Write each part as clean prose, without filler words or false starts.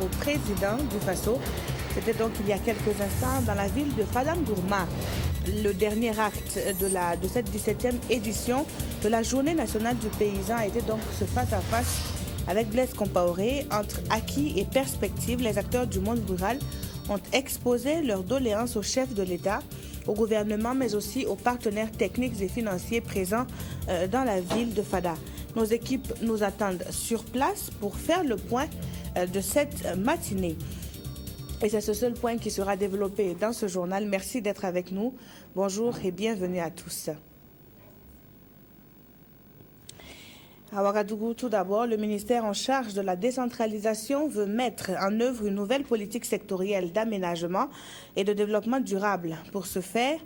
au président du Faso. C'était donc il y a quelques instants dans la ville de Fadam-Gourma. Le dernier acte de cette 17e édition de la Journée nationale du paysan était donc ce face-à-face avec Blaise Compaoré. Entre acquis et perspectives, les acteurs du monde rural ont exposé leurs doléances au chef de l'État, au gouvernement, mais aussi aux partenaires techniques et financiers présents dans la ville de Fada. Nos équipes nous attendent sur place pour faire le point de cette matinée. Et c'est ce seul point qui sera développé dans ce journal. Merci d'être avec nous. Bonjour et bienvenue à tous. À Ouagadougou, tout d'abord, le ministère en charge de la décentralisation veut mettre en œuvre une nouvelle politique sectorielle d'aménagement et de développement durable. Pour ce faire,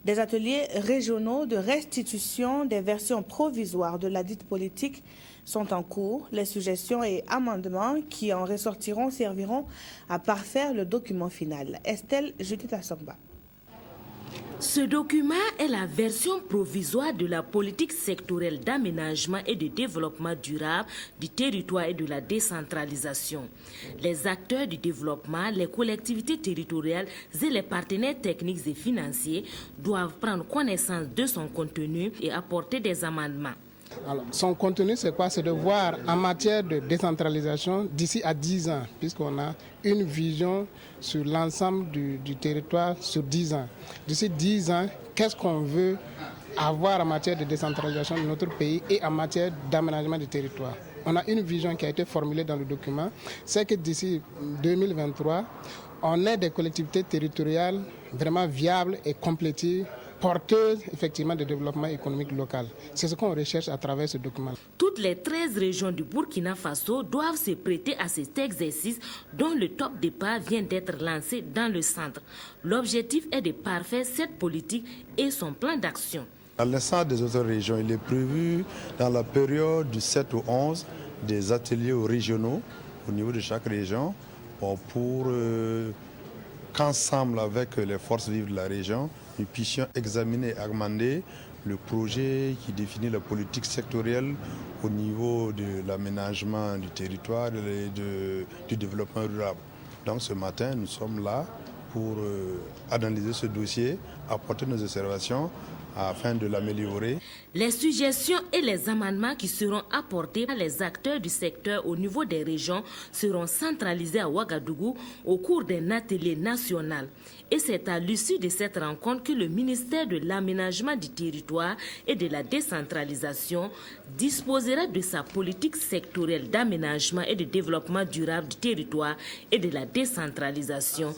des ateliers régionaux de restitution des versions provisoires de la dite politique sont en cours. Les suggestions et amendements qui en ressortiront serviront à parfaire le document final. Estelle Judith Assomba. Ce document est la version provisoire de la politique sectorielle d'aménagement et de développement durable du territoire et de la décentralisation. Les acteurs du développement, les collectivités territoriales et les partenaires techniques et financiers doivent prendre connaissance de son contenu et apporter des amendements. Alors, son contenu, c'est quoi? C'est de voir en matière de décentralisation d'ici à 10 ans, puisqu'on a une vision sur l'ensemble du territoire sur 10 ans. D'ici 10 ans, qu'est-ce qu'on veut avoir en matière de décentralisation de notre pays et en matière d'aménagement du territoire? On a une vision qui a été formulée dans le document, c'est que d'ici 2023, on ait des collectivités territoriales vraiment viables et complétées, porteuse effectivement de développement économique local. C'est ce qu'on recherche à travers ce document. Toutes les 13 régions du Burkina Faso doivent se prêter à cet exercice dont le top départ vient d'être lancé dans le centre. L'objectif est de parfaire cette politique et son plan d'action. À l'instar des autres régions, il est prévu dans la période du 7 au 11 des ateliers régionaux au niveau de chaque région pour qu'ensemble avec les forces vives de la région, nous puissions examiner et amender le projet qui définit la politique sectorielle au niveau de l'aménagement du territoire et du développement rural. Donc ce matin, nous sommes là pour analyser ce dossier, apporter nos observations afin de l'améliorer. Les suggestions et les amendements qui seront apportés par les acteurs du secteur au niveau des régions seront centralisés à Ouagadougou au cours d'un atelier national. Et c'est à l'issue de cette rencontre que le ministère de l'Aménagement du territoire et de la décentralisation disposera de sa politique sectorielle d'aménagement et de développement durable du territoire et de la décentralisation.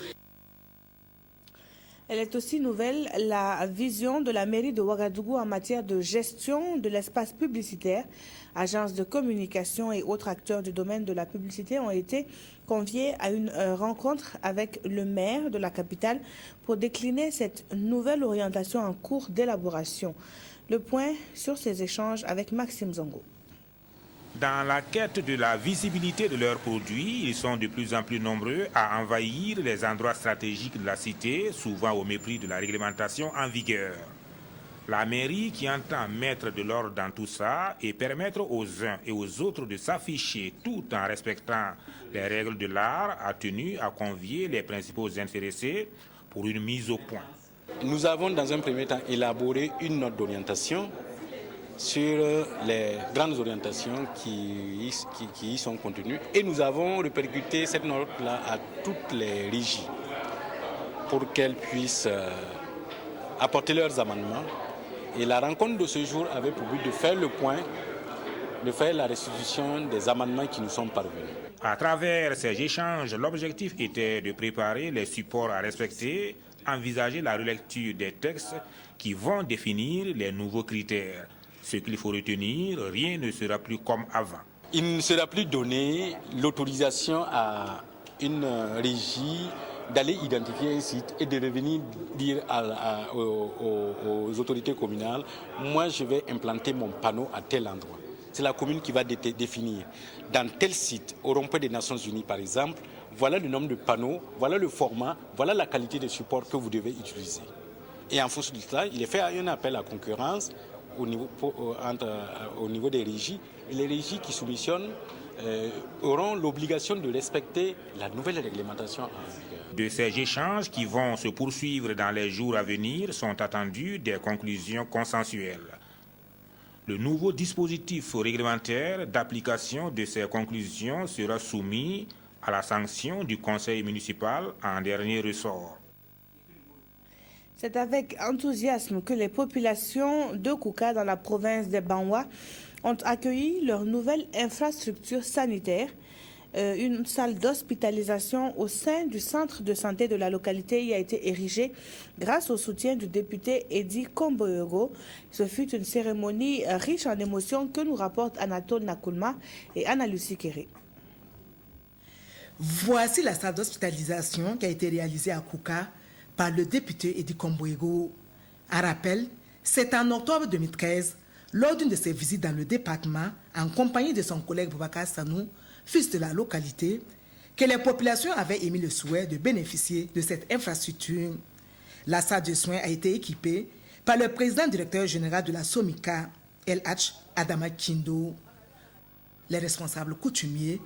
Elle est aussi nouvelle, la vision de la mairie de Ouagadougou en matière de gestion de l'espace publicitaire. Agences de communication et autres acteurs du domaine de la publicité ont été conviés à une rencontre avec le maire de la capitale pour décliner cette nouvelle orientation en cours d'élaboration. Le point sur ces échanges avec Maxime Zongo. Dans la quête de la visibilité de leurs produits, ils sont de plus en plus nombreux à envahir les endroits stratégiques de la cité, souvent au mépris de la réglementation en vigueur. La mairie qui entend mettre de l'ordre dans tout ça et permettre aux uns et aux autres de s'afficher tout en respectant les règles de l'art a tenu à convier les principaux intéressés pour une mise au point. Nous avons dans un premier temps élaboré une note d'orientation sur les grandes orientations qui y sont contenues et nous avons répercuté cette note-là à toutes les régies pour qu'elles puissent apporter leurs amendements. Et la rencontre de ce jour avait pour but de faire le point, de faire la restitution des amendements qui nous sont parvenus. À travers ces échanges, l'objectif était de préparer les supports à respecter, envisager la relecture des textes qui vont définir les nouveaux critères. Ce qu'il faut retenir, rien ne sera plus comme avant. Il ne sera plus donné l'autorisation à une régie d'aller identifier un site et de revenir dire aux autorités communales, moi je vais implanter mon panneau à tel endroit. C'est la commune qui va définir. Dans tel site, au rond-point des Nations Unies par exemple, voilà le nombre de panneaux, voilà le format, voilà la qualité de support que vous devez utiliser. Et en fonction de cela, il est fait un appel à concurrence au niveau des régies. Et les régies qui soumissionnent auront l'obligation de respecter la nouvelle réglementation en vigueur. De ces échanges qui vont se poursuivre dans les jours à venir sont attendus des conclusions consensuelles. Le nouveau dispositif réglementaire d'application de ces conclusions sera soumis à la sanction du conseil municipal en dernier ressort. C'est avec enthousiasme que les populations de Kouka dans la province des Banwa ont accueilli leur nouvelle infrastructure sanitaire. Une salle d'hospitalisation au sein du centre de santé de la localité y a été érigée grâce au soutien du député Edi Komboyogo. Ce fut une cérémonie riche en émotions que nous rapportent Anatole Nakoulma et Anna-Lucie Kéré. Voici la salle d'hospitalisation qui a été réalisée à Kouka par le député Edi Komboyogo. À rappel, c'est en octobre 2013, lors d'une de ses visites dans le département, en compagnie de son collègue Boubacar Sanou, fils de la localité, que les populations avaient émis le souhait de bénéficier de cette infrastructure. La salle de soins a été équipée par le président directeur général de la SOMICA, LH Adama Kindo. Les responsables coutumiers,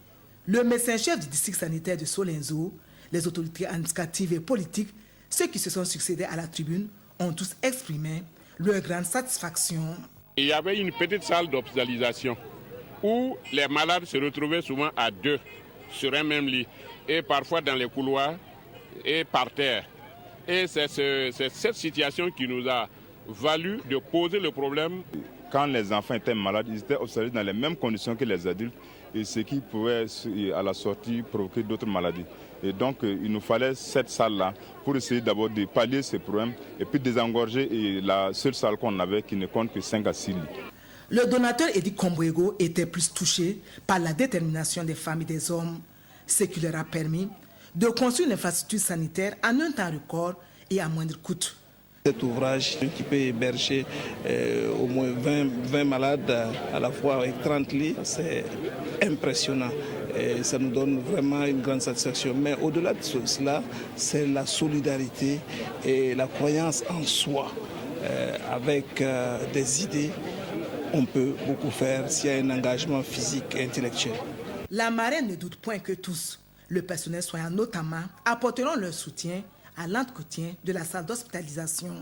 le médecin-chef du district sanitaire de Solenzo, les autorités administratives et politiques, ceux qui se sont succédés à la tribune, ont tous exprimé leur grande satisfaction. Il y avait une petite salle d'hospitalisation où les malades se retrouvaient souvent à deux sur un même lit, et parfois dans les couloirs et par terre. Et c'est cette situation qui nous a valu de poser le problème. Quand les enfants étaient malades, ils étaient hospitalisés dans les mêmes conditions que les adultes, et ce qui pouvait à la sortie provoquer d'autres maladies. Et donc il nous fallait cette salle-là pour essayer d'abord de pallier ces problèmes et puis désengorger la seule salle qu'on avait qui ne compte que 5 à 6 lits. Le donateur Edi Komboyogo était plus touché par la détermination des femmes et des hommes, ce qui leur a permis de construire une infrastructure sanitaire en un temps record et à moindre coût. Cet ouvrage qui peut héberger au moins 20 malades à la fois avec 30 lits, c'est impressionnant. Et ça nous donne vraiment une grande satisfaction. Mais au-delà de cela, c'est la solidarité et la croyance en soi. Avec des idées, on peut beaucoup faire s'il y a un engagement physique et intellectuel. La marraine ne doute point que tous, le personnel soignant notamment, apporteront leur soutien à l'entretien de la salle d'hospitalisation.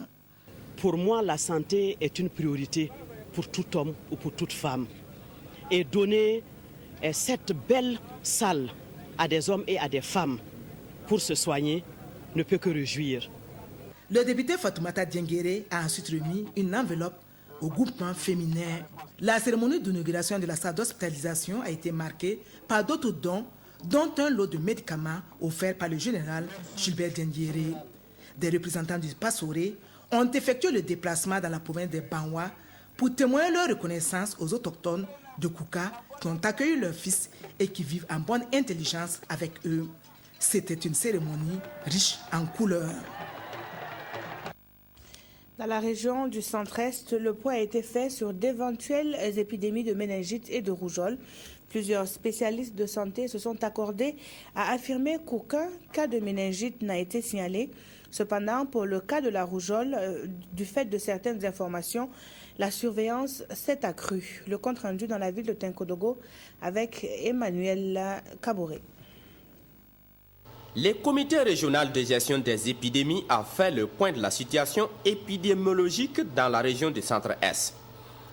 Pour moi, la santé est une priorité pour tout homme ou pour toute femme. Et donner cette belle salle à des hommes et à des femmes pour se soigner ne peut que réjouir. Le député Fatoumata Diengere a ensuite remis une enveloppe au groupement féminin. La cérémonie d'inauguration de la salle d'hospitalisation a été marquée par d'autres dons, dont un lot de médicaments offerts par le général Gilbert Diengere. Des représentants du Passoré ont effectué le déplacement dans la province des Banwa pour témoigner leur reconnaissance aux autochtones de Kouka qui ont accueilli leurs fils et qui vivent en bonne intelligence avec eux. C'était une cérémonie riche en couleurs. Dans la région du centre-est, le point a été fait sur d'éventuelles épidémies de méningite et de rougeole. Plusieurs spécialistes de santé se sont accordés à affirmer qu'aucun cas de méningite n'a été signalé. Cependant, pour le cas de la rougeole, du fait de certaines informations, la surveillance s'est accrue. Le compte rendu dans la ville de Tenkodogo avec Emmanuel Kaboré. Le comité régional de gestion des épidémies a fait le point de la situation épidémiologique dans la région du Centre-Est.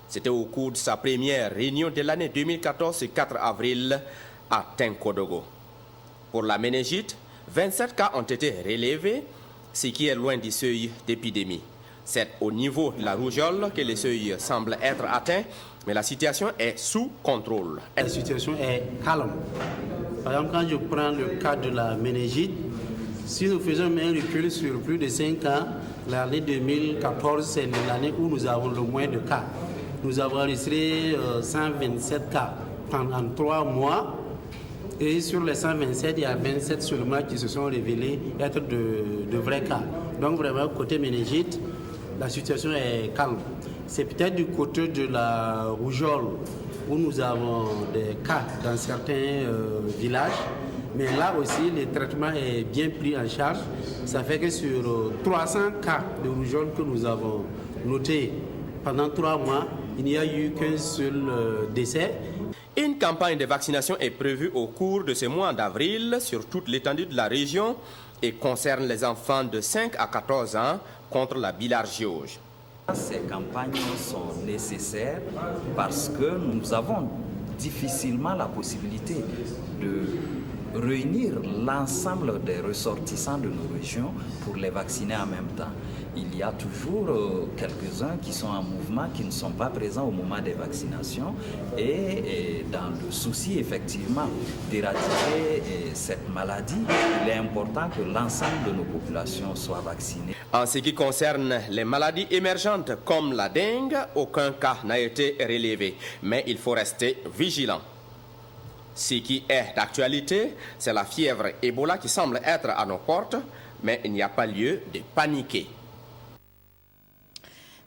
C'était au cours de sa première réunion de l'année 2014, le 4 avril, à Tenkodogo. Pour la méningite, 27 cas ont été relevés, ce qui est loin du seuil d'épidémie. C'est au niveau de la rougeole que le seuil semble être atteint, mais la situation est sous contrôle. La situation est calme. Par exemple, quand je prends le cas de la méningite, si nous faisons un recul sur plus de 5 ans, l'année 2014, c'est l'année où nous avons le moins de cas. Nous avons enregistré 127 cas pendant 3 mois. Et sur les 127, il y a 27 seulement qui se sont révélés être de vrais cas. Donc vraiment, côté méningite, la situation est calme. C'est peut-être du côté de la rougeole où nous avons des cas dans certains villages. Mais là aussi, le traitement est bien pris en charge. Ça fait que sur 300 cas de rougeole que nous avons notés pendant 3 mois, il n'y a eu qu'un seul décès. Une campagne de vaccination est prévue au cours de ce mois d'avril sur toute l'étendue de la région et concerne les enfants de 5 à 14 ans contre la bilharziose. Ces campagnes sont nécessaires parce que nous avons difficilement la possibilité de réunir l'ensemble des ressortissants de nos régions pour les vacciner en même temps. Il y a toujours quelques-uns qui sont en mouvement, qui ne sont pas présents au moment des vaccinations et dans le souci effectivement d'éradiquer cette maladie, il est important que l'ensemble de nos populations soient vaccinées. En ce qui concerne les maladies émergentes comme la dengue, aucun cas n'a été relevé, mais il faut rester vigilant. Ce qui est d'actualité, c'est la fièvre Ebola qui semble être à nos portes, mais il n'y a pas lieu de paniquer.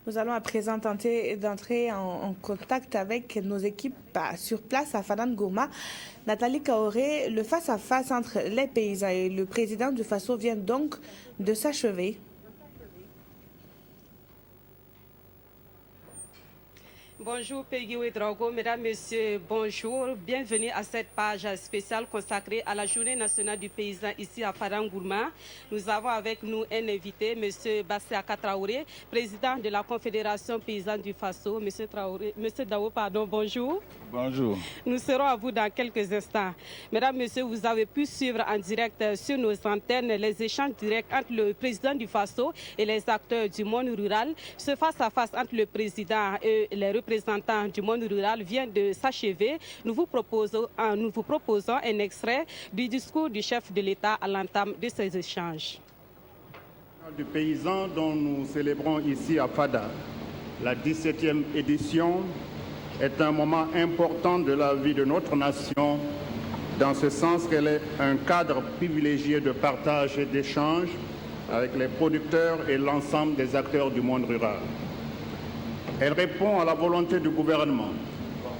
Nous allons à présent tenter d'entrer en contact avec nos équipes sur place à Fadam Gourma. Nathalie Kaoré, le face-à-face entre les paysans et le président du Faso vient donc de s'achever. Bonjour Peggy Ouedraogo, mesdames, messieurs, bonjour. Bienvenue à cette page spéciale consacrée à la Journée nationale du paysan ici à Fadam Gourma. Nous avons avec nous un invité, M. Bassiaka Traoré, président de la Confédération paysanne du Faso. Monsieur Dao, pardon, bonjour. Bonjour. Nous serons à vous dans quelques instants. Mesdames, messieurs, vous avez pu suivre en direct sur nos antennes les échanges directs entre le président du Faso et les acteurs du monde rural. Ce face-à-face entre le président et les représentants du monde rural vient de s'achever. Nous vous proposons un extrait du discours du chef de l'État à l'entame de ces échanges. Du paysan dont nous célébrons ici à Fada, la 17e édition, est un moment important de la vie de notre nation, dans ce sens qu'elle est un cadre privilégié de partage et d'échange avec les producteurs et l'ensemble des acteurs du monde rural. Elle répond à la volonté du gouvernement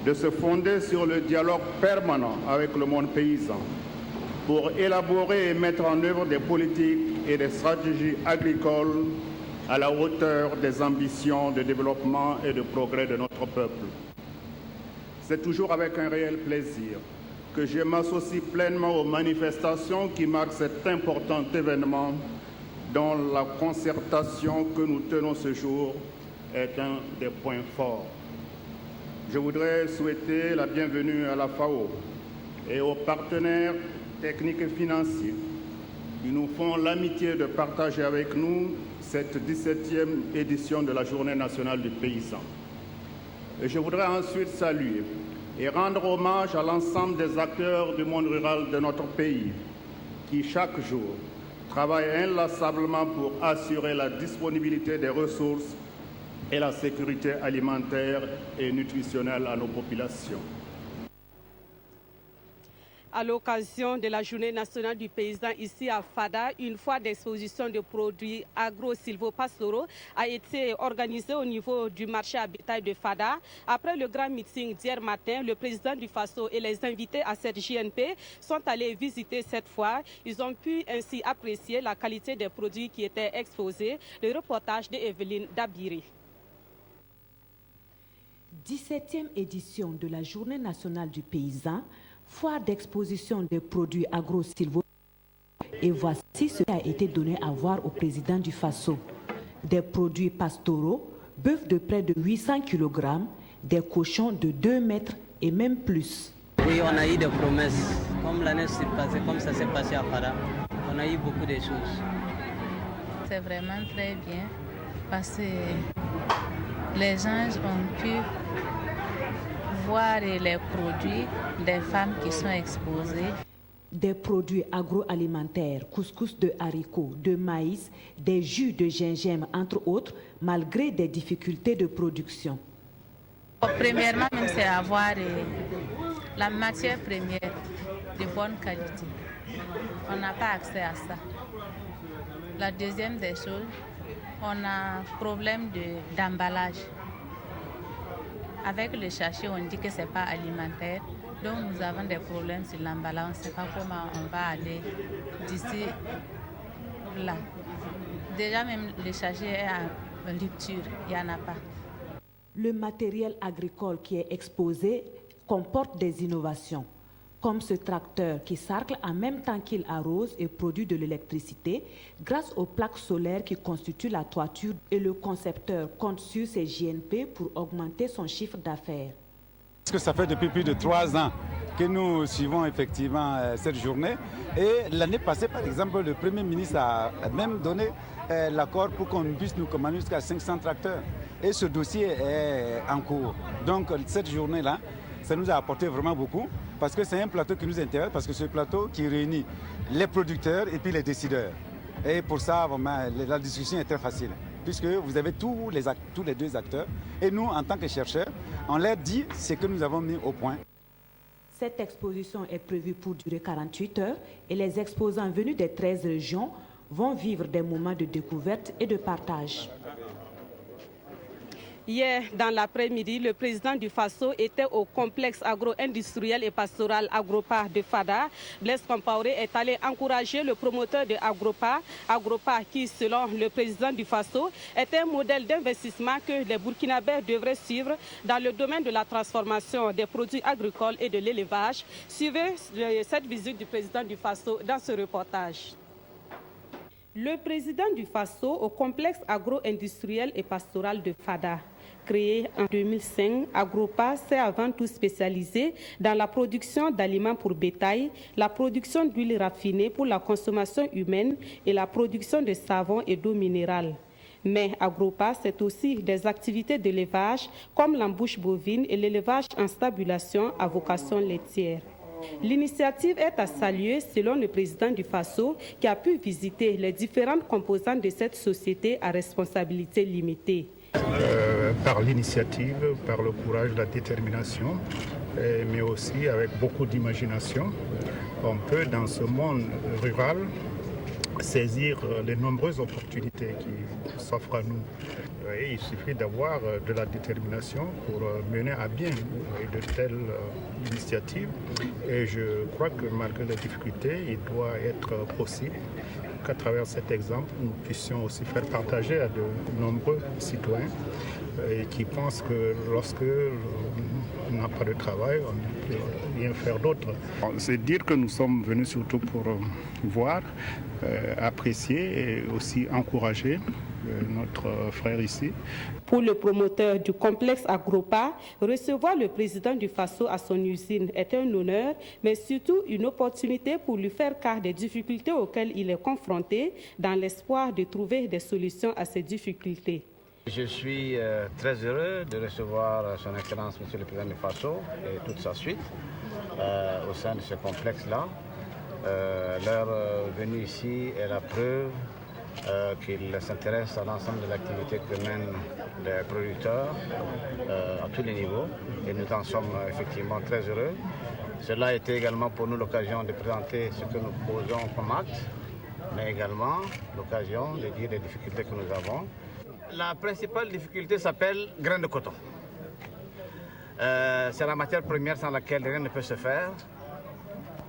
de se fonder sur le dialogue permanent avec le monde paysan pour élaborer et mettre en œuvre des politiques et des stratégies agricoles à la hauteur des ambitions de développement et de progrès de notre peuple. C'est toujours avec un réel plaisir que je m'associe pleinement aux manifestations qui marquent cet important événement dont la concertation que nous tenons ce jour est un des points forts. Je voudrais souhaiter la bienvenue à la FAO et aux partenaires techniques et financiers qui nous font l'amitié de partager avec nous cette 17e édition de la Journée nationale du paysan. Et je voudrais ensuite saluer et rendre hommage à l'ensemble des acteurs du monde rural de notre pays qui, chaque jour, travaillent inlassablement pour assurer la disponibilité des ressources et la sécurité alimentaire et nutritionnelle à nos populations. À l'occasion de la Journée nationale du paysan ici à Fada, une foire d'exposition de produits agro-silvopastoraux a été organisée au niveau du marché à bétail de Fada. Après le grand meeting d'hier matin, le président du Faso et les invités à cette JNP sont allés visiter cette foire. Ils ont pu ainsi apprécier la qualité des produits qui étaient exposés. Le reportage d'Evelyne Dabiri. 17e édition de la Journée nationale du paysan, foire d'exposition des produits agro-silvopastoraux. Et voici ce qui a été donné à voir au président du Faso. Des produits pastoraux, bœufs de près de 800 kg, des cochons de 2 mètres et même plus. Oui, on a eu des promesses. Comme l'année passée, comme ça s'est passé à Fada, on a eu beaucoup de choses. C'est vraiment très bien parce que les gens ont pu voir les produits des femmes qui sont exposées. Des produits agroalimentaires, couscous de haricots, de maïs, des jus de gingembre, entre autres, malgré des difficultés de production. Premièrement, même c'est avoir la matière première de bonne qualité. On n'a pas accès à ça. La deuxième des choses, on a un problème d'emballage. Avec le sachet, on dit que ce n'est pas alimentaire. Donc nous avons des problèmes sur l'emballage. On ne sait pas comment on va aller d'ici là. Déjà même le sachet est en rupture, il n'y en a pas. Le matériel agricole qui est exposé comportent des innovations, comme ce tracteur qui sarcle en même temps qu'il arrose et produit de l'électricité grâce aux plaques solaires qui constituent la toiture, et le concepteur compte sur ses JNP pour augmenter son chiffre d'affaires. Parce que ça fait depuis plus de 3 ans que nous suivons effectivement cette journée. Et l'année passée, par exemple, le Premier ministre a même donné l'accord pour qu'on puisse nous commander jusqu'à 500 tracteurs. Et ce dossier est en cours. Donc cette journée-là, ça nous a apporté vraiment beaucoup parce que c'est un plateau qui nous intéresse, parce que c'est un plateau qui réunit les producteurs et puis les décideurs. Et pour ça, vraiment, la discussion est très facile, puisque vous avez tous les deux acteurs. Et nous, en tant que chercheurs, on leur dit ce que nous avons mis au point. Cette exposition est prévue pour durer 48 heures et les exposants venus des 13 régions vont vivre des moments de découverte et de partage. Hier, dans l'après-midi, le président du Faso était au complexe agro-industriel et pastoral Agropa de Fada. Blaise Compaoré est allé encourager le promoteur de Agropa qui, selon le président du Faso, est un modèle d'investissement que les Burkinabés devraient suivre dans le domaine de la transformation des produits agricoles et de l'élevage. Suivez cette visite du président du Faso dans ce reportage. Le président du Faso au complexe agro-industriel et pastoral de Fada. Créé en 2005, Agropa s'est avant tout spécialisé dans la production d'aliments pour bétail, la production d'huile raffinée pour la consommation humaine et la production de savon et d'eau minérale. Mais Agropa, c'est aussi des activités d'élevage comme l'embouche bovine et l'élevage en stabulation à vocation laitière. L'initiative est à saluer selon le président du Faso qui a pu visiter les différentes composantes de cette société à responsabilité limitée. Par l'initiative, par le courage, la détermination, mais aussi avec beaucoup d'imagination, on peut dans ce monde rural saisir les nombreuses opportunités qui s'offrent à nous. Et il suffit d'avoir de la détermination pour mener à bien de telles initiatives. Et je crois que malgré les difficultés, il doit être possible qu'à travers cet exemple, nous puissions aussi faire partager à de nombreux citoyens qui pensent que lorsque on n'a pas de travail, on ne peut rien faire d'autre. C'est dire que nous sommes venus surtout pour voir, apprécier et aussi encourager notre frère ici. Pour le promoteur du complexe Agropa, recevoir le président du Faso à son usine est un honneur, mais surtout une opportunité pour lui faire part des difficultés auxquelles il est confronté, dans l'espoir de trouver des solutions à ces difficultés. Je suis très heureux de recevoir son Excellence Monsieur le Président du Faso et toute sa suite au sein de ce complexe-là. Leur venue ici est la preuve qu'ils s'intéressent à l'ensemble de l'activité que mènent les producteurs à tous les niveaux et nous en sommes effectivement très heureux. Cela a été également pour nous l'occasion de présenter ce que nous posons comme acte, mais également l'occasion de dire les difficultés que nous avons. La principale difficulté s'appelle grain de coton. C'est la matière première sans laquelle rien ne peut se faire.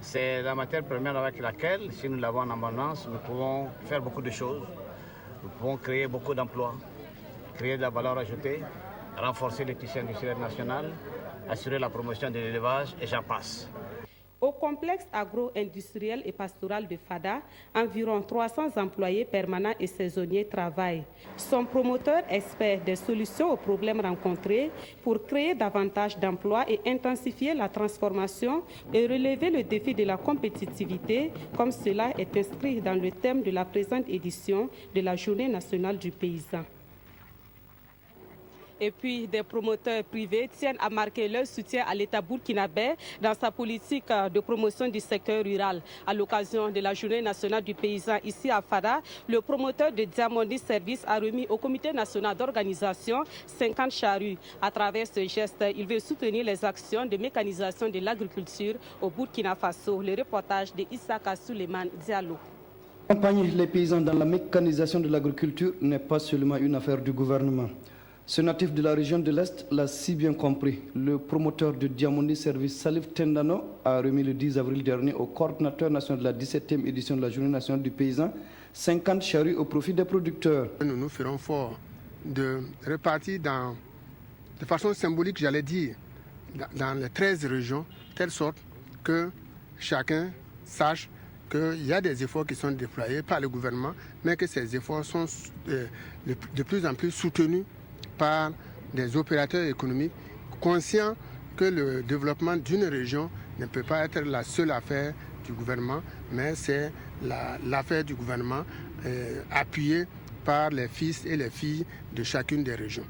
C'est la matière première avec laquelle, si nous l'avons en abondance, nous pouvons faire beaucoup de choses. Nous pouvons créer beaucoup d'emplois, créer de la valeur ajoutée, renforcer le tissu industriel national, assurer la promotion de l'élevage et j'en passe. Au complexe agro-industriel et pastoral de Fada, environ 300 employés permanents et saisonniers travaillent. Son promoteur espère des solutions aux problèmes rencontrés pour créer davantage d'emplois et intensifier la transformation et relever le défi de la compétitivité, comme cela est inscrit dans le thème de la présente édition de la Journée nationale du paysan. Et puis, des promoteurs privés tiennent à marquer leur soutien à l'État burkinabé dans sa politique de promotion du secteur rural. À l'occasion de la Journée nationale du paysan ici à Fada, le promoteur de Diamondi Service a remis au Comité national d'organisation 50 charrues. À travers ce geste, il veut soutenir les actions de mécanisation de l'agriculture au Burkina Faso. Le reportage de Issaka Souleymane Diallo. Accompagner les paysans dans la mécanisation de l'agriculture n'est pas seulement une affaire du gouvernement. Ce natif de la région de l'Est l'a si bien compris. Le promoteur de Diamondi Service, Salif Tendano, a remis le 10 avril dernier au coordinateur national de la 17e édition de la Journée nationale du paysan 50 charrues au profit des producteurs. Nous nous ferons fort de répartir de façon symbolique, j'allais dire, dans les 13 régions, telle sorte que chacun sache qu'il y a des efforts qui sont déployés par le gouvernement, mais que ces efforts sont de plus en plus soutenus par des opérateurs économiques conscients que le développement d'une région ne peut pas être la seule affaire du gouvernement, mais c'est l'affaire du gouvernement appuyée par les fils et les filles de chacune des régions.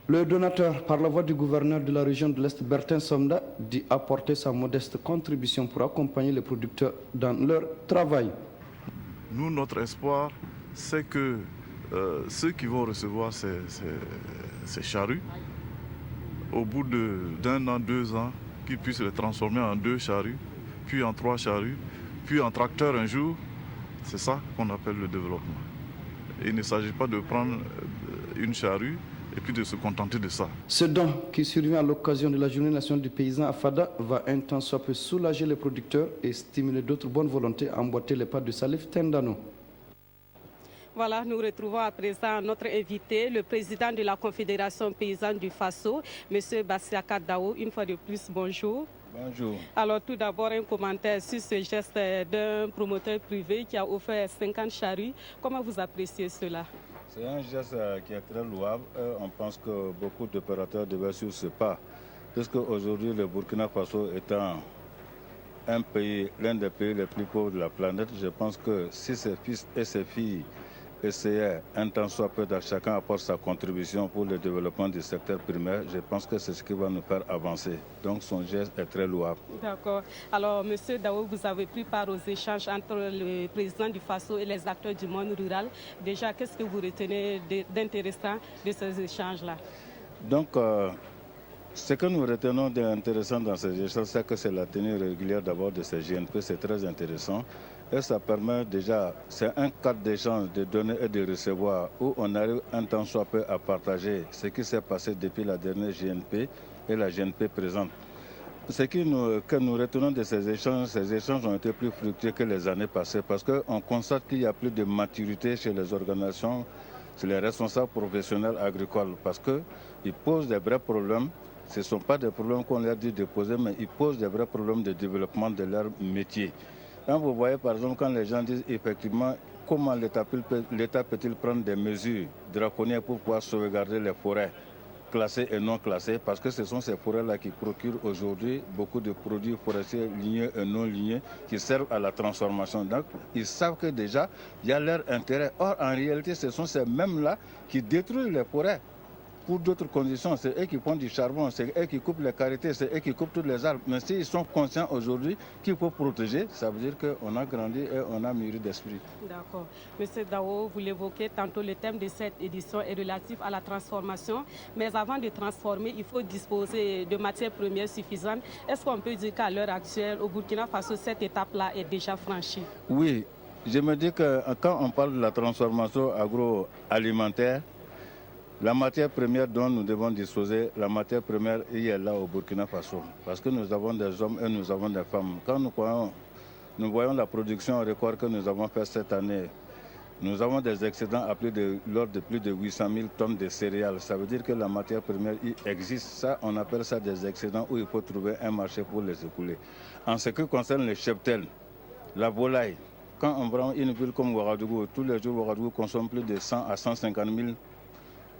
Le donateur, par la voix du gouverneur de la région de l'Est, Bertin Somda, dit apporter sa modeste contribution pour accompagner les producteurs dans leur travail. Nous, notre espoir, c'est que ceux qui vont recevoir ces charrues, au bout d'un an, 2 ans, qu'ils puissent les transformer en 2 charrues, puis en 3 charrues, puis en tracteur un jour. C'est ça qu'on appelle le développement. Il ne s'agit pas de prendre une charrue et puis de se contenter de ça. Ce don qui survient à l'occasion de la Journée nationale du paysan à Fada va un temps soit peu soulager les producteurs et stimuler d'autres bonnes volontés à emboîter les pas de Salif Tendano. Voilà, nous retrouvons à présent notre invité, le président de la Confédération paysanne du Faso, M. Bassiaka Dao. Une fois de plus, bonjour. Bonjour. Alors tout d'abord, un commentaire sur ce geste d'un promoteur privé qui a offert 50 charrues. Comment vous appréciez cela? C'est un geste qui est très louable. On pense que beaucoup d'opérateurs devaient suivre ce pas. Puisque aujourd'hui, le Burkina Faso étant l'un des pays les plus pauvres de la planète, je pense que si ses fils et ses filles essayaient un temps soit peu, chacun apporte sa contribution pour le développement du secteur primaire, je pense que c'est ce qui va nous faire avancer. Donc son geste est très louable. D'accord. Alors, M. Dao, vous avez pris part aux échanges entre le président du Faso et les acteurs du monde rural. Déjà, qu'est-ce que vous retenez d'intéressant de ces échanges-là? Donc, ce que nous retenons d'intéressant dans ces échanges, c'est que c'est la tenue régulière d'abord de ces GNP, c'est très intéressant. Et ça permet déjà, c'est un cadre d'échange de donner et de recevoir où on arrive un temps soit peu à partager ce qui s'est passé depuis la dernière GNP et la GNP présente. Ce que nous retenons de ces échanges ont été plus fructueux que les années passées parce qu'on constate qu'il y a plus de maturité chez les organisations, chez les responsables professionnels agricoles parce qu'ils posent des vrais problèmes. Ce ne sont pas des problèmes qu'on leur dit de poser, mais ils posent des vrais problèmes de développement de leur métier. Quand vous voyez par exemple quand les gens disent effectivement comment l'État peut-il prendre des mesures draconiennes pour pouvoir sauvegarder les forêts classées et non classées, parce que ce sont ces forêts-là qui procurent aujourd'hui beaucoup de produits forestiers lignés et non lignés qui servent à la transformation. Donc ils savent que déjà il y a leur intérêt. Or en réalité ce sont ces mêmes-là qui détruisent les forêts. Pour d'autres conditions, c'est eux qui font du charbon, c'est eux qui coupent les karité, c'est eux qui coupent tous les arbres. Mais s'ils sont conscients aujourd'hui qu'il faut protéger, ça veut dire qu'on a grandi et on a mûri d'esprit. D'accord. Monsieur Dao, vous l'évoquez tantôt, le thème de cette édition est relatif à la transformation. Mais avant de transformer, il faut disposer de matières premières suffisantes. Est-ce qu'on peut dire qu'à l'heure actuelle, au Burkina Faso, cette étape-là est déjà franchie? Oui, je me dis que quand on parle de la transformation agroalimentaire, la matière première dont nous devons disposer, la matière première, il est là au Burkina Faso. Parce que nous avons des hommes et nous avons des femmes. Quand nous voyons la production record que nous avons faite cette année, nous avons des excédents à l'ordre de plus de 800 000 tonnes de céréales. Ça veut dire que la matière première il existe. Ça, on appelle ça des excédents où il faut trouver un marché pour les écouler. En ce qui concerne les cheptels, la volaille, quand on prend une ville comme Ouagadougou, tous les jours Ouagadougou consomme plus de 100 à 150 000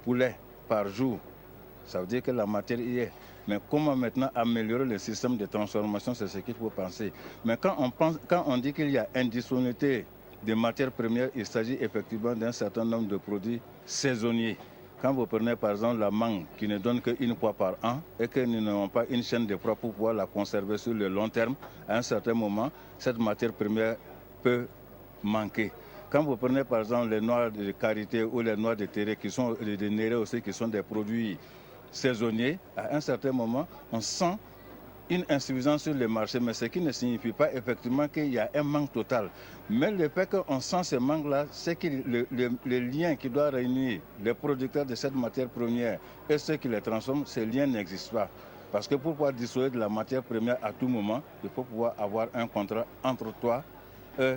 poulets par jour. Ça veut dire que la matière y est. Mais comment maintenant améliorer le système de transformation, c'est ce qu'il faut penser. Mais quand on dit qu'il y a indisponibilité de matières premières, il s'agit effectivement d'un certain nombre de produits saisonniers. Quand vous prenez par exemple la mangue qui ne donne qu'une fois par an et que nous n'avons pas une chaîne de froid pour pouvoir la conserver sur le long terme, à un certain moment, cette matière première peut manquer. Quand vous prenez par exemple les noix de karité ou les noix de terre qui sont des nérés aussi, qui sont des produits saisonniers, à un certain moment, on sent une insuffisance sur le marché, mais ce qui ne signifie pas effectivement qu'il y a un manque total. Mais le fait qu'on sent ce manque-là, c'est que le lien qui doit réunir les producteurs de cette matière première et ceux qui les transforment, ce lien n'existe pas. Parce que pour pouvoir disposer de la matière première à tout moment, il faut pouvoir avoir un contrat entre toi et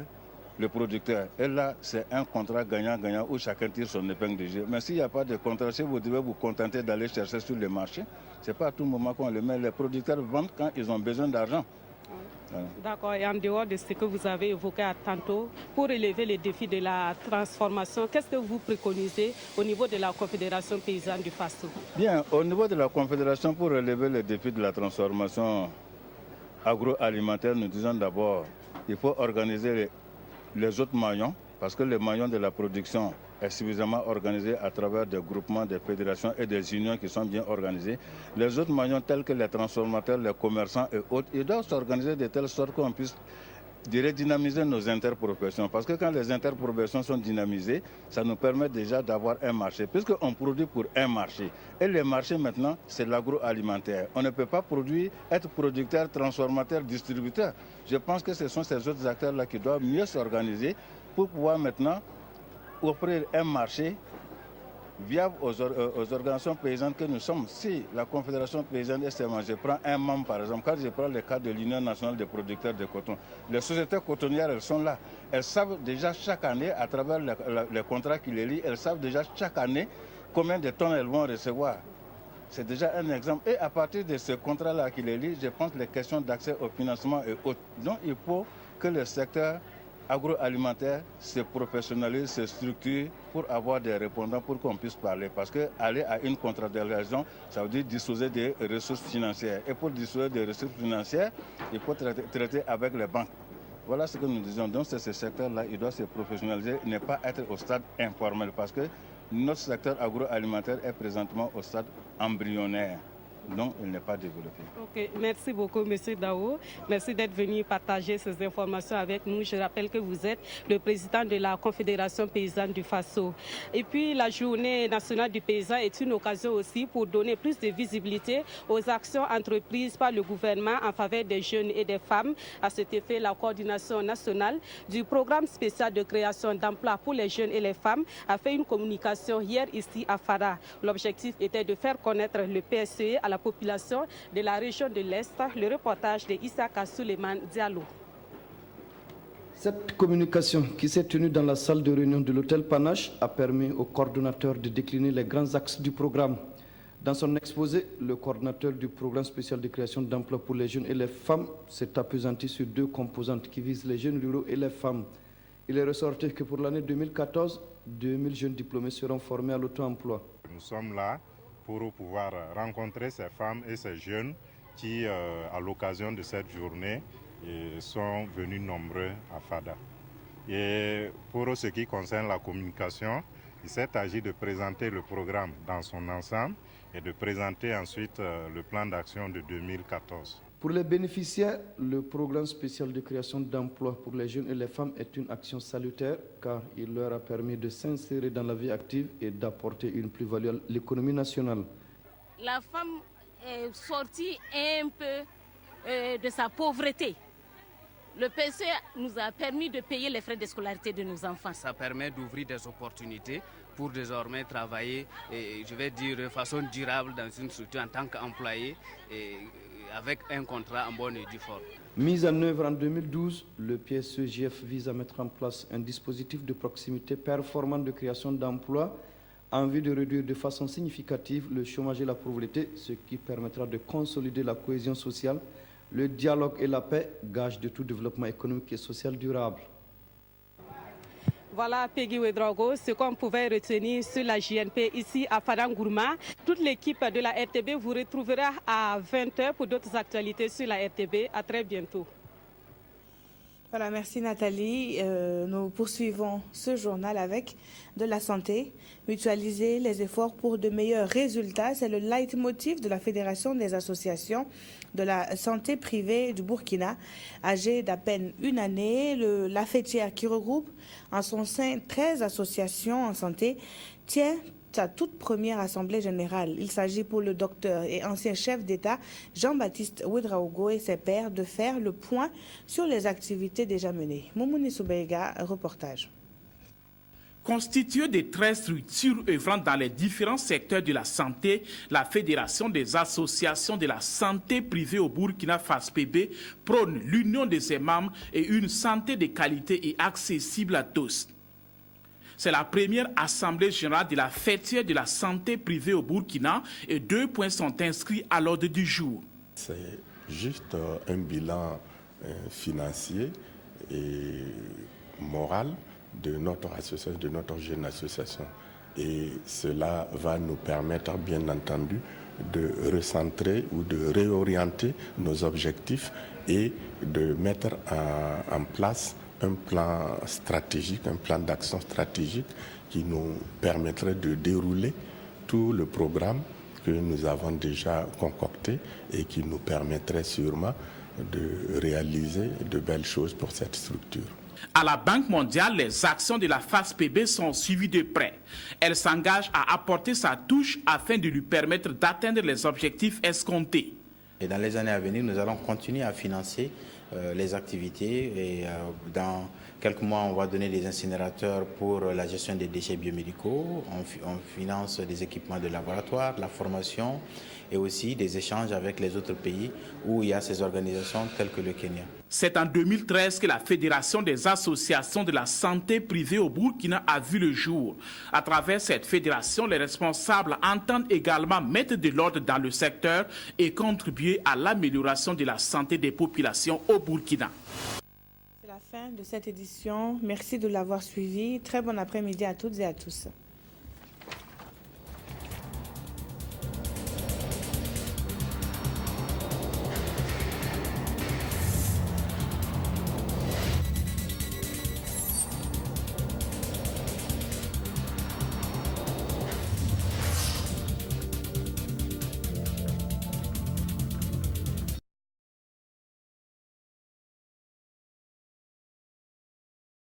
le producteur. Et là, c'est un contrat gagnant-gagnant où chacun tire son épingle du jeu. Mais s'il n'y a pas de contrat, si vous devez vous contenter d'aller chercher sur le marché, ce n'est pas à tout moment qu'on le met. Les producteurs vendent quand ils ont besoin d'argent. Voilà. D'accord, et en dehors de ce que vous avez évoqué à tantôt, pour relever les défis de la transformation, qu'est-ce que vous préconisez au niveau de la Confédération paysanne du Faso? Bien, au niveau de la Confédération, pour relever les défis de la transformation agroalimentaire, nous disons d'abord qu'il faut organiser les autres maillons, parce que les maillons de la production est suffisamment organisé à travers des groupements, des fédérations et des unions qui sont bien organisés. Les autres maillons tels que les transformateurs, les commerçants et autres, ils doivent s'organiser de telle sorte qu'on puisse dynamiser nos interprofessions. Parce que quand les interprofessions sont dynamisées, ça nous permet déjà d'avoir un marché. Puisqu'on produit pour un marché. Et le marché maintenant, c'est l'agroalimentaire. On ne peut pas être producteur, transformateur, distributeur. Je pense que ce sont ces autres acteurs-là qui doivent mieux s'organiser pour pouvoir maintenant offrir un marché viable aux organisations paysannes que nous sommes. Si la Confédération paysanne SMA, je prends un membre par exemple, quand je prends le cas de l'Union nationale des producteurs de coton, les sociétés cotonnières, elles sont là. Elles savent déjà chaque année, à travers les contrats qui les lient, elles savent déjà chaque année combien de tonnes elles vont recevoir. C'est déjà un exemple. Et à partir de ce contrat-là qui les lie, je pense que les questions d'accès au financement et autres. Donc il faut que le secteur agroalimentaire se professionnalise, se structure pour avoir des répondants pour qu'on puisse parler. Parce qu'aller à une contractualisation, ça veut dire disposer des ressources financières. Et pour disposer des ressources financières, il faut traiter avec les banques. Voilà ce que nous disons. Donc c'est ce secteur-là, il doit se professionnaliser, ne pas être au stade informel. Parce que notre secteur agroalimentaire est présentement au stade embryonnaire. Non, il n'est pas développé. Ok, merci beaucoup, M. Dao. Merci d'être venu partager ces informations avec nous. Je rappelle que vous êtes le président de la Confédération paysanne du Faso. Et puis, la Journée nationale du paysan est une occasion aussi pour donner plus de visibilité aux actions entreprises par le gouvernement en faveur des jeunes et des femmes. À cet effet, la coordination nationale du programme spécial de création d'emplois pour les jeunes et les femmes a fait une communication hier ici à Fada. L'objectif était de faire connaître le PSE à la population de la région de l'Est. Le reportage de Issaka Suleiman Diallo. Cette communication qui s'est tenue dans la salle de réunion de l'hôtel Panache a permis au coordonnateur de décliner les grands axes du programme. Dans son exposé, le coordonnateur du programme spécial de création d'emplois pour les jeunes et les femmes s'est appesanti sur deux composantes qui visent les jeunes ruraux et les femmes. Il est ressorti que pour l'année 2014, 2000 jeunes diplômés seront formés à l'auto-emploi. Nous sommes là pour pouvoir rencontrer ces femmes et ces jeunes qui, à l'occasion de cette journée, sont venus nombreux à Fada. Et pour ce qui concerne la communication, il s'est agi de présenter le programme dans son ensemble et de présenter ensuite le plan d'action de 2014. Pour les bénéficiaires, le programme spécial de création d'emplois pour les jeunes et les femmes est une action salutaire car il leur a permis de s'insérer dans la vie active et d'apporter une plus-value à l'économie nationale. La femme est sortie un peu de sa pauvreté. Le PSE nous a permis de payer les frais de scolarité de nos enfants. Ça permet d'ouvrir des opportunités pour désormais travailler, je vais dire, de façon durable dans une structure en tant qu'employé avec un contrat en bonne et due forme. Mis en œuvre en 2012, le PSE-JF vise à mettre en place un dispositif de proximité performant de création d'emplois en vue de réduire de façon significative le chômage et la pauvreté, ce qui permettra de consolider la cohésion sociale, le dialogue et la paix, gage de tout développement économique et social durable. Voilà, Peggy Ouedraogo, ce qu'on pouvait retenir sur la JNP ici à Fadangourma. Toute l'équipe de la RTB vous retrouvera à 20h pour d'autres actualités sur la RTB. À très bientôt. Voilà, merci Nathalie. Nous poursuivons ce journal avec de la santé. Mutualiser les efforts pour de meilleurs résultats, c'est le leitmotiv de la Fédération des associations de la santé privée du Burkina. Âgée d'à peine une année, la fêtière qui regroupe en son sein 13 associations en santé tient sa toute première assemblée générale. Il s'agit pour le docteur et ancien chef d'État Jean-Baptiste Ouedraogo et ses pairs de faire le point sur les activités déjà menées. Moumouni Soubeiga, reportage. Constituée de 13 structures œuvrant dans les différents secteurs de la santé, la Fédération des associations de la santé privée au Burkina FASPB prône l'union de ses membres et une santé de qualité et accessible à tous. C'est la première assemblée générale de la fêtière de la santé privée au Burkina et 2 points sont inscrits à l'ordre du jour. C'est juste un bilan financier et moral de notre association, de notre jeune association. Et cela va nous permettre, bien entendu, de recentrer ou de réorienter nos objectifs et de mettre en place un plan stratégique, un plan d'action stratégique qui nous permettrait de dérouler tout le programme que nous avons déjà concocté et qui nous permettrait sûrement de réaliser de belles choses pour cette structure. À la Banque mondiale, les actions de la FASPB sont suivies de près. Elle s'engage à apporter sa touche afin de lui permettre d'atteindre les objectifs escomptés. Et dans les années à venir, nous allons continuer à financer les activités et dans quelques mois, on va donner des incinérateurs pour la gestion des déchets biomédicaux. On finance des équipements de laboratoire, la formation et aussi des échanges avec les autres pays où il y a ces organisations telles que le Kenya. C'est en 2013 que la Fédération des associations de la santé privée au Burkina a vu le jour. À travers cette fédération, les responsables entendent également mettre de l'ordre dans le secteur et contribuer à l'amélioration de la santé des populations au Burkina. C'est la fin de cette édition. Merci de l'avoir suivi. Très bon après-midi à toutes et à tous.